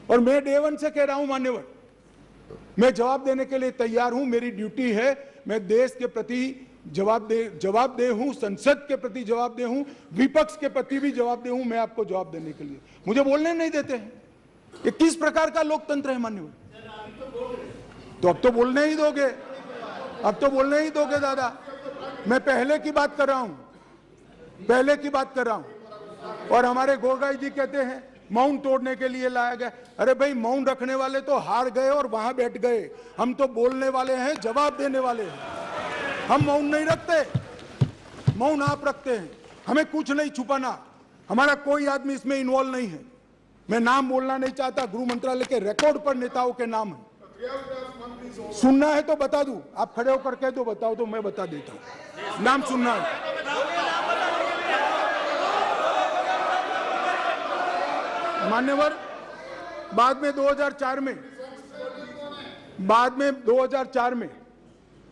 और मैं day one से कह रहा हूं मान्यवर, मैं जवाब देने के लिए तैयार हूं। मेरी ड्यूटी है, मैं देश के प्रति जवाबदेह हूं, संसद के प्रति जवाबदेह हूं, विपक्ष के प्रति भी जवाबदेह हूं। मैं आपको जवाब देने के लिए, मुझे बोलने नहीं देते हैं। ये किस प्रकार का लोकतंत्र है मान्यवर? तो अब तो बोलने ही दोगे, अब तो बोलने ही दोगे दादा। मैं पहले की बात कर रहा हूं, पहले की बात कर रहा हूं। और हमारे गोगाई जी कहते हैं मौन तोड़ने के लिए लाया गया। अरे भाई, मौन रखने वाले तो हार गए और वहां बैठ गए। हम तो बोलने वाले हैं, जवाब देने वाले हैं। हम मौन नहीं रखते, मौन आप रखते हैं। हमें कुछ नहीं छुपाना, हमारा कोई आदमी इसमें इन्वॉल्व नहीं है। मैं नाम बोलना नहीं चाहता, गृह मंत्रालय के रिकॉर्ड पर नेताओं के नाम है। सुनना है तो बता दूं, आप खड़े होकर कह दो बताओ तो मैं बता देता हूं। नाम सुनना है? मान्यवर, बाद में 2004 में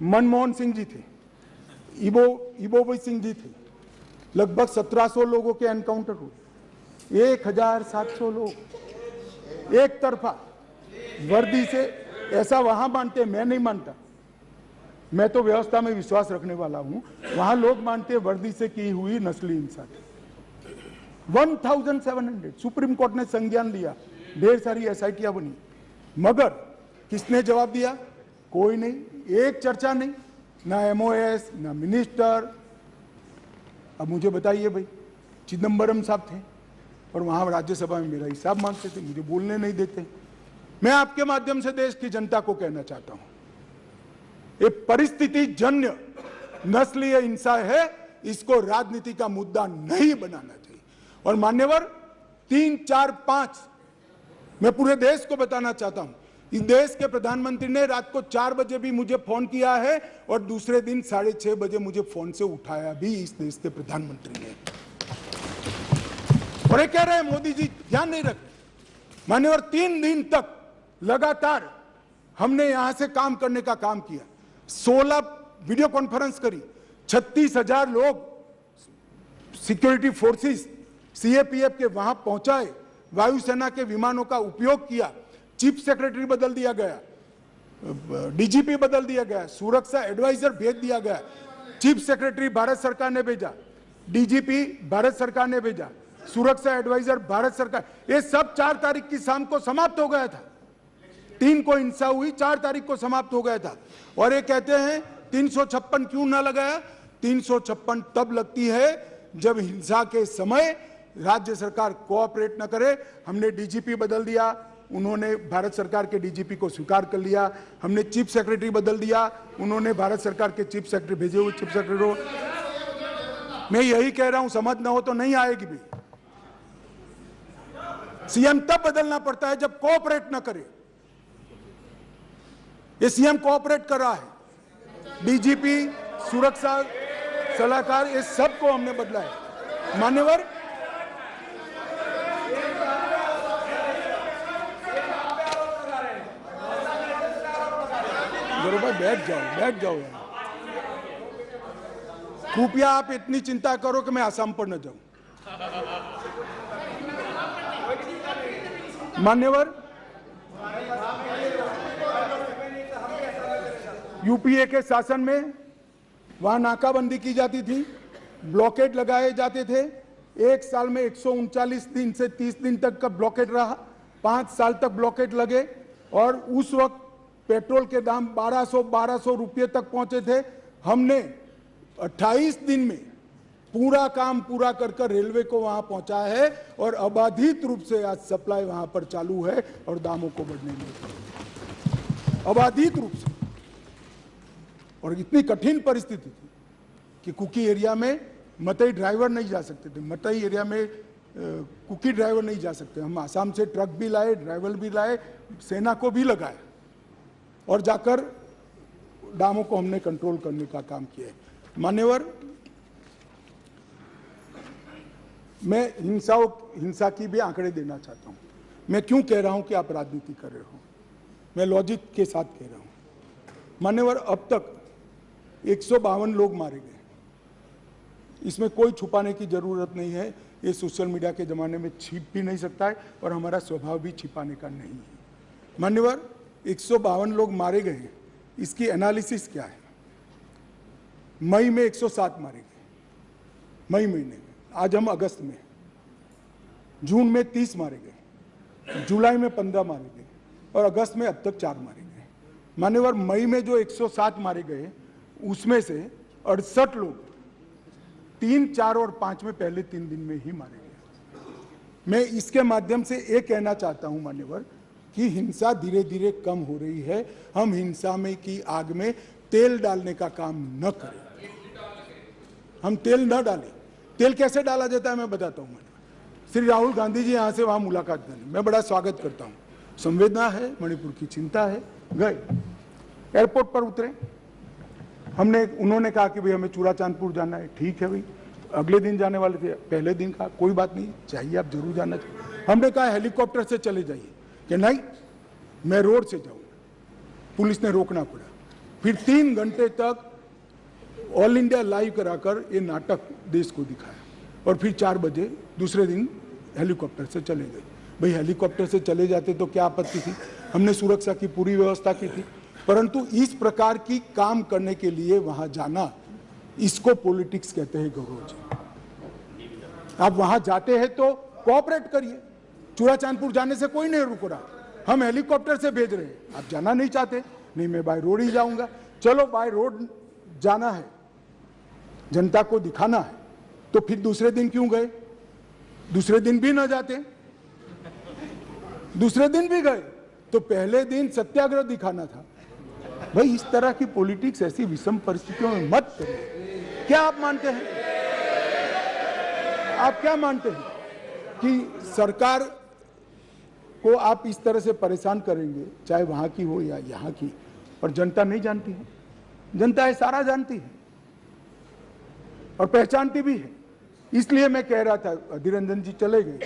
मनमोहन सिंह जी थे, इबोबी सिंह जी थे। लगभग 1700 लोगों के एनकाउंटर हुए, 1700 लोग एक तरफा वर्दी से। ऐसा वहां मानते हैं, मैं नहीं मानता। मैं तो व्यवस्था में विश्वास रखने वाला हूं। वहां लोग मानते हैं वर्दी से की हुई नस्ली हिंसा थी। 1700 सुप्रीम कोर्ट ने संज्ञान लिया, ढेर सारी एसआईटियां बनी, मगर किसने जवाब दिया? कोई नहीं, एक चर्चा नहीं, ना एमओएस, ना मिनिस्टर। अब मुझे बताइए भाई, चिदम्बरम साहब थे और वहां राज्यसभा में मेरा हिसाब मांगते थे, मुझे बोलने नहीं देते। मैं आपके माध्यम से देश की जनता को कहना चाहता हूं, ये परिस्थिति जन्य नस्लीय हिंसा है, इसको राजनीति का मुद्दा नहीं बनाना चाहिए। और मान्यवर, 3, 4, 5 मैं पूरे देश को बताना चाहता हूं, इस देश के प्रधानमंत्री ने रात को 4 बजे भी मुझे फोन किया है और दूसरे दिन 6:30 बजे मुझे फोन से उठाया भी इस देश के प्रधानमंत्री ने। और ये कह रहे हैं मोदी जी ध्यान नहीं रख। मान्यवर, 3 दिन तक लगातार हमने यहां से काम करने का काम किया, 16 वीडियो कॉन्फ्रेंस करी, 36,000 लोग सिक्योरिटी फोर्सेस सीएपीएफ के वहां पहुंचाए, वायुसेना के विमानों का उपयोग किया, चीफ सेक्रेटरी बदल दिया गया, डीजीपी बदल दिया गया, सुरक्षा एडवाइजर भेज दिया गया, चीफ सेक्रेटरी भारत सरकार ने भेजा, डीजीपी भारत सरकार ने भेजा, सुरक्षा एडवाइजर भारत सरकार। ये सब 4 तारीख की शाम को समाप्त हो गया था। 3 को हिंसा हुई, 4 तारीख को समाप्त हो गया था। और ये कहते हैं 356 क्यों ना लगाया? 356 तब लगती है जब हिंसा के समय राज्य सरकार कोऑपरेट न करे। हमने डीजीपी बदल दिया, उन्होंने भारत सरकार के डीजीपी को स्वीकार कर लिया। हमने चीफ सेक्रेटरी बदल दिया, उन्होंने भारत सरकार के चीफ सेक्रेटरी भेजे हुए चीफ सेक्रेटरी को। मैं यही कह रहा हूं, समझ ना हो तो नहीं आएगी भी। सीएम तब बदलना पड़ता है जब कोऑपरेट न करे। ये सीएम कोऑपरेट कर रहा है, डीजीपी, सुरक्षा सलाहकार, ये सबको हमने बदला है। मान्यवर, भाई बैठ जाओ यार। कृपया आप इतनी चिंता करो कि मैं आसाम पर न जाऊं। मान्यवर, यूपीए के शासन में वहां नाकाबंदी की जाती थी, ब्लॉकेड लगाए जाते थे। 1 साल में 139 दिन से 30 दिन तक का ब्लॉकेड रहा, 5 साल तक ब्लॉकेड लगे। और उस वक्त पेट्रोल के दाम 1200 रुपये तक पहुंचे थे। हमने 28 दिन में पूरा काम पूरा कर रेलवे को वहां पहुंचा है और अबाधित रूप से आज सप्लाई वहां पर चालू है और दामों को बढ़ने नहीं, अबाधित रूप से। और इतनी कठिन परिस्थिति थी कि कुकी एरिया में मतई ड्राइवर नहीं जा सकते थे, मतई एरिया में कुकी ड्राइवर नहीं जा सकते। हम आसाम से ट्रक भी लाए, ड्राइवर भी लाए, सेना को भी लगाए और जाकर दामों को हमने कंट्रोल करने का काम किया है। मान्यवर, मैं हिंसा की भी आंकड़े देना चाहता हूं। मैं क्यों कह रहा हूं कि आप राजनीति कर रहे हो, मैं लॉजिक के साथ कह रहा हूं। मान्यवर, अब तक 152 लोग मारे गए, इसमें कोई छुपाने की जरूरत नहीं है। ये सोशल मीडिया के ज़माने में छिप भी नहीं सकता है और हमारा स्वभाव भी छिपाने का नहीं है। मान्यवर, 152 लोग मारे गए, इसकी एनालिसिस क्या है? मई में 107 मारे गए, मई महीने में, आज हम अगस्त में, जून में 30 मारे गए, जुलाई में 15 मारे गए और अगस्त में अब तक 4 मारे गए। मान्यवर, मई में जो 107 मारे गए उसमें से 68 लोग 3, 4 और 5 में पहले 3 दिन में ही मारे गए। मैं इसके माध्यम से ये कहना चाहता हूं मान्यवर कि हिंसा धीरे धीरे कम हो रही है। हम हिंसा में की आग में तेल डालने का काम न करें, हम तेल न डालें। तेल कैसे डाला जाता है मैं बताता हूं। श्री राहुल गांधी जी यहां से वहां मुलाकात करने, मैं बड़ा स्वागत करता हूं, संवेदना है, मणिपुर की चिंता है। गए, एयरपोर्ट पर उतरे, उन्होंने कहा कि भाई हमें चूड़ाचांदपुर जाना है। ठीक है भाई, अगले दिन जाने वाले थे, पहले दिन कहा कोई बात नहीं, चाहिए आप जरूर जाना चाहिए। हमने कहा हेलीकॉप्टर से चले जाइए, कि नहीं मैं रोड से जाऊंगा। पुलिस ने रोकना पड़ा। फिर 3 घंटे तक ऑल इंडिया लाइव कराकर ये नाटक देश को दिखाया और फिर 4 बजे दूसरे दिन हेलीकॉप्टर से चले गए। भाई हेलीकॉप्टर से चले जाते तो क्या आपत्ति थी? हमने सुरक्षा की पूरी व्यवस्था की थी, परंतु इस प्रकार की काम करने के लिए वहां जाना, इसको पॉलिटिक्स कहते हैं गौरव जी। आप वहां जाते हैं तो कोऑपरेट करिए। चूड़ाचांदपुर जाने से कोई नहीं रुक रहा, हम हेलीकॉप्टर से भेज रहे हैं। आप जाना नहीं चाहते, नहीं मैं बाय रोड ही जाऊंगा। चलो बाय रोड जाना है, जनता को दिखाना है, तो फिर दूसरे दिन क्यों गए? दूसरे दिन भी ना जाते, दूसरे दिन भी गए तो पहले दिन सत्याग्रह दिखाना था। भाई इस तरह की पॉलिटिक्स ऐसी विषम परिस्थितियों में मत करिए। क्या आप मानते हैं, आप क्या मानते हैं कि सरकार को आप इस तरह से परेशान करेंगे, चाहे वहां की हो या यहाँ की, और जनता नहीं जानती है? जनता ये सारा जानती है और पहचानती भी है। इसलिए मैं कह रहा था, अधीर रंजन जी चले गए,